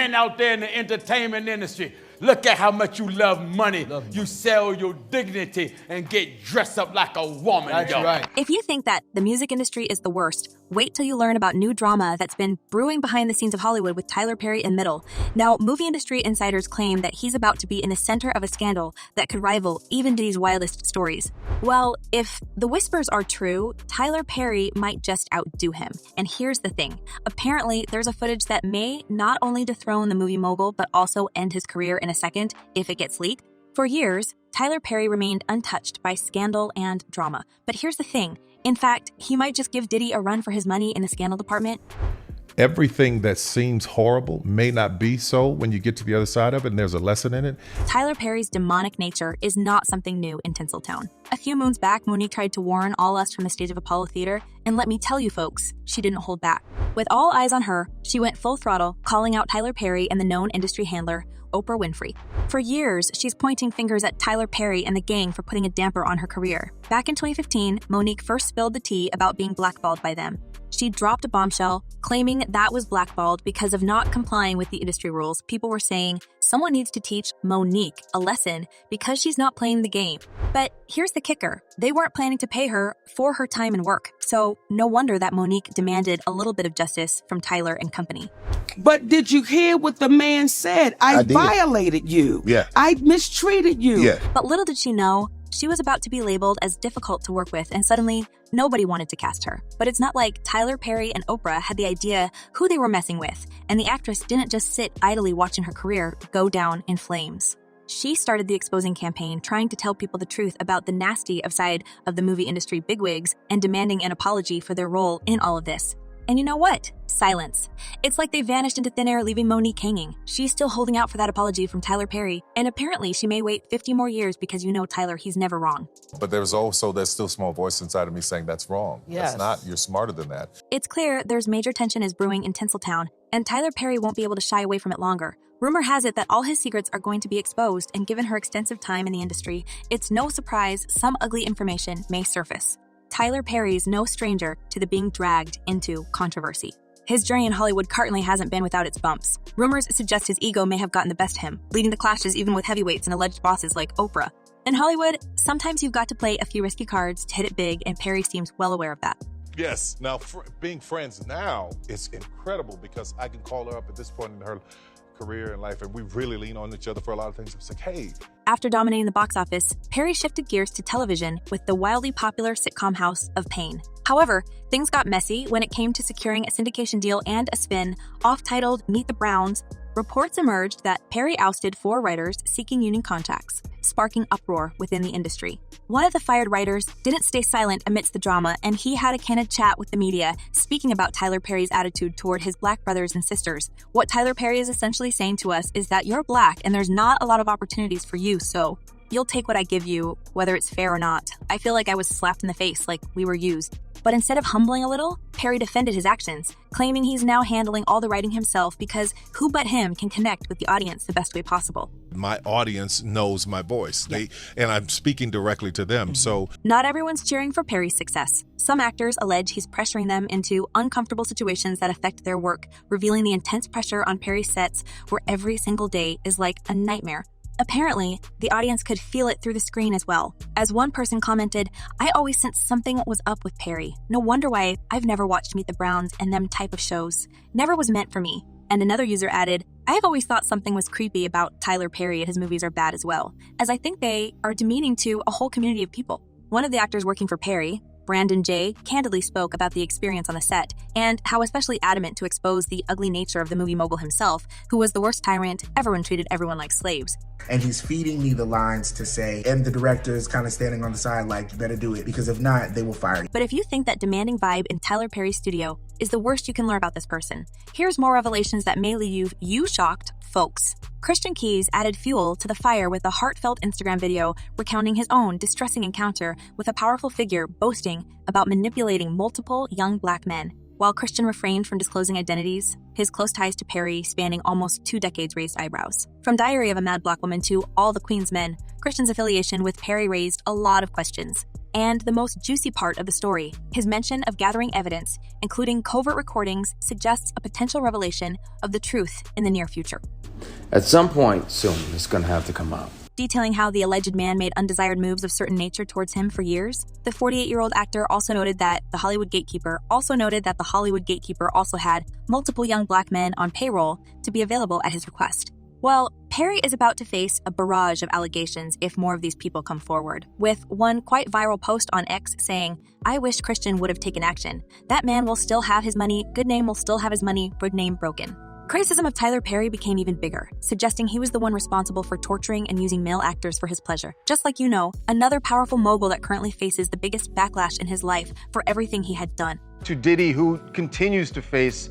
men out there in the entertainment industry, look at how much you love money. You sell your dignity and get dressed up like a woman. That's right. If you think that the music industry is the worst, wait till you learn about new drama that's been brewing behind the scenes of Hollywood with Tyler Perry and Middle. Now, movie industry insiders claim that he's about to be in the center of a scandal that could rival even Diddy's wildest stories. Well, if the whispers are true, Tyler Perry might just outdo him. And here's the thing. Apparently, there's a footage that may not only dethrone the movie mogul, but also end his career in a second if it gets leaked. For years, Tyler Perry remained untouched by scandal and drama. But here's the thing. In fact, he might just give Diddy a run for his money in the scandal department. Everything that seems horrible may not be so when you get to the other side of it, and there's a lesson in it. Tyler Perry's demonic nature is not something new in Tinseltown. A few moons back, Monique tried to warn all us from the stage of Apollo Theater, and let me tell you folks, she didn't hold back. With all eyes on her, she went full throttle, calling out Tyler Perry and the known industry handler, Oprah Winfrey. For years, she's pointing fingers at Tyler Perry and the gang for putting a damper on her career. Back in 2015, Monique first spilled the tea about being blackballed by them. She dropped a bombshell, claiming that was blackballed because of not complying with the industry rules. People were saying, someone needs to teach Monique a lesson because she's not playing the game. But here's the kicker. They weren't planning to pay her for her time and work. So no wonder that Monique demanded a little bit of justice from Tyler and company. But did you hear what the man said? I violated you. Yeah. I mistreated you. Yeah. But little did she know, she was about to be labeled as difficult to work with, and suddenly nobody wanted to cast her. But it's not like Tyler Perry and Oprah had the idea who they were messing with, and the actress didn't just sit idly watching her career go down in flames. She started the exposing campaign, trying to tell people the truth about the nasty side of the movie industry bigwigs and demanding an apology for their role in all of this. And you know what? Silence. It's like they vanished into thin air, leaving Monique hanging. She's still holding out for that apology from Tyler Perry, and apparently she may wait 50 more years because you know Tyler, he's never wrong. But there's still a small voice inside of me saying that's wrong. Yes. That's not, you're smarter than that. It's clear there's major tension is brewing in Tinseltown, and Tyler Perry won't be able to shy away from it longer. Rumor has it that all his secrets are going to be exposed, and given her extensive time in the industry, it's no surprise some ugly information may surface. Tyler Perry's no stranger to the being dragged into controversy. His journey in Hollywood certainly hasn't been without its bumps. Rumors suggest his ego may have gotten the best of him, leading to clashes even with heavyweights and alleged bosses like Oprah. In Hollywood, sometimes you've got to play a few risky cards to hit it big, and Perry seems well aware of that. Yes. Now, being friends now is incredible because I can call her up at this point in her career and life, and we really lean on each other for a lot of things. It's like, hey. After dominating the box office, Perry shifted gears to television with the wildly popular sitcom House of Pain. However, things got messy when it came to securing a syndication deal and a spin, oft-titled Meet the Browns. Reports emerged that Perry ousted 4 writers seeking union contacts, sparking uproar within the industry. One of the fired writers didn't stay silent amidst the drama, and he had a candid chat with the media, speaking about Tyler Perry's attitude toward his black brothers and sisters. What Tyler Perry is essentially saying to us is that you're black and there's not a lot of opportunities for you, so you'll take what I give you, whether it's fair or not. I feel like I was slapped in the face, like we were used. But instead of humbling a little, Perry defended his actions, claiming he's now handling all the writing himself because who but him can connect with the audience the best way possible. My audience knows my voice, and I'm speaking directly to them. So not everyone's cheering for Perry's success. Some actors allege he's pressuring them into uncomfortable situations that affect their work, revealing the intense pressure on Perry's sets where every single day is like a nightmare. Apparently, the audience could feel it through the screen as well. As one person commented, I always sensed something was up with Perry. No wonder why I've never watched Meet the Browns and them type of shows. Never was meant for me. And another user added, I've always thought something was creepy about Tyler Perry and his movies are bad as well, as I think they are demeaning to a whole community of people. One of the actors working for Perry, Brandon J., candidly spoke about the experience on the set and how especially adamant to expose the ugly nature of the movie mogul himself, who was the worst tyrant, everyone treated everyone like slaves. And he's feeding me the lines to say, and the director is kind of standing on the side like, you better do it, because if not, they will fire you. But if you think that demanding vibe in Tyler Perry's studio is the worst you can learn about this person, here's more revelations that may leave you shocked, folks. Christian Keys added fuel to the fire with a heartfelt Instagram video recounting his own distressing encounter with a powerful figure boasting about manipulating multiple young black men. While Christian refrained from disclosing identities, his close ties to Perry spanning almost 2 decades raised eyebrows. From Diary of a Mad Black Woman to All the Queen's Men, Christian's affiliation with Perry raised a lot of questions. And the most juicy part of the story, his mention of gathering evidence, including covert recordings, suggests a potential revelation of the truth in the near future. At some point soon, it's gonna have to come out. Detailing how the alleged man made undesired moves of certain nature towards him for years, the 48-year-old actor also noted that the Hollywood gatekeeper also had multiple young black men on payroll to be available at his request. Well, Perry is about to face a barrage of allegations if more of these people come forward, with one quite viral post on X saying, "I wish Christian would have taken action. That man will still have his money, good name will still have his money, good name broken." Criticism of Tyler Perry became even bigger, suggesting he was the one responsible for torturing and using male actors for his pleasure. Just like you know, another powerful mogul that currently faces the biggest backlash in his life for everything he had done. To Diddy, who continues to face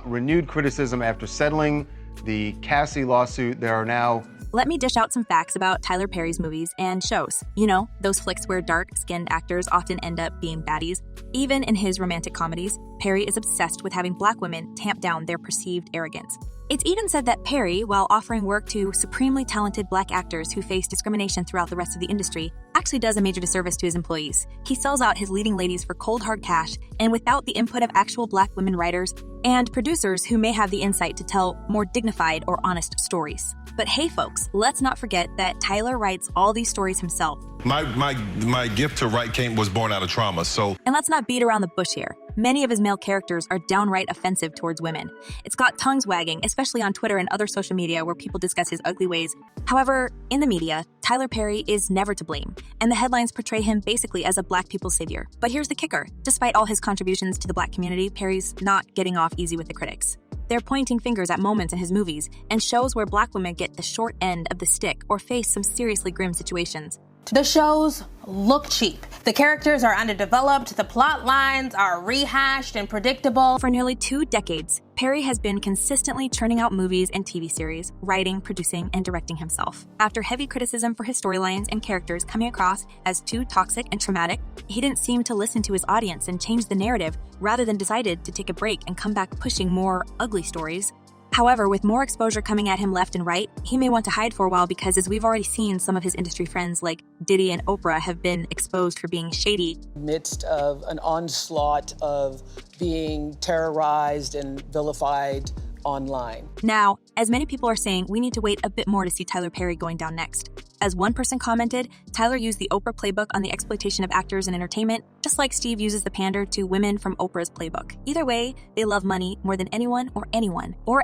renewed criticism after settling the Cassie lawsuit, there are now... Let me dish out some facts about Tyler Perry's movies and shows. You know, those flicks where dark-skinned actors often end up being baddies. Even in his romantic comedies, Perry is obsessed with having black women tamp down their perceived arrogance. It's even said that Perry, while offering work to supremely talented black actors who face discrimination throughout the rest of the industry, actually does a major disservice to his employees. He sells out his leading ladies for cold hard cash and without the input of actual black women writers and producers who may have the insight to tell more dignified or honest stories. But hey folks, let's not forget that Tyler writes all these stories himself. My gift to write was born out of trauma, so... And let's not beat around the bush here. Many of his male characters are downright offensive towards women. It's got tongues wagging, especially on Twitter and other social media where people discuss his ugly ways. However, in the media, Tyler Perry is never to blame, and the headlines portray him basically as a black people's savior. But here's the kicker. Despite all his contributions to the black community, Perry's not getting off easy with the critics. They're pointing fingers at moments in his movies and shows where black women get the short end of the stick or face some seriously grim situations. The shows look cheap. The characters are underdeveloped, the plot lines are rehashed and predictable. For nearly 2 decades, Perry has been consistently churning out movies and TV series, writing, producing, and directing himself. After heavy criticism for his storylines and characters coming across as too toxic and traumatic, he didn't seem to listen to his audience and change the narrative, rather than decided to take a break and come back pushing more ugly stories. However, with more exposure coming at him left and right, he may want to hide for a while because, as we've already seen, some of his industry friends like Diddy and Oprah have been exposed for being shady. Midst of an onslaught of being terrorized and vilified online. Now, as many people are saying, we need to wait a bit more to see Tyler Perry going down next. As one person commented, Tyler used the Oprah playbook on the exploitation of actors in entertainment, just like Steve uses the pander to women from Oprah's playbook. Either way, they love money more than anyone or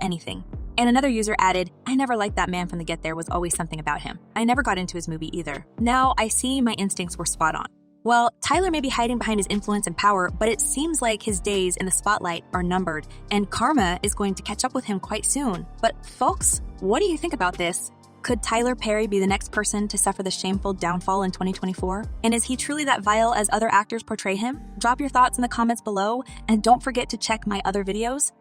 anything. And another user added, "I never liked that man from the get-there, was always something about him. I never got into his movie either. Now I see my instincts were spot on." Well, Tyler may be hiding behind his influence and power, but it seems like his days in the spotlight are numbered, and karma is going to catch up with him quite soon. But folks, what do you think about this? Could Tyler Perry be the next person to suffer the shameful downfall in 2024? And is he truly that vile as other actors portray him? Drop your thoughts in the comments below, and don't forget to check my other videos.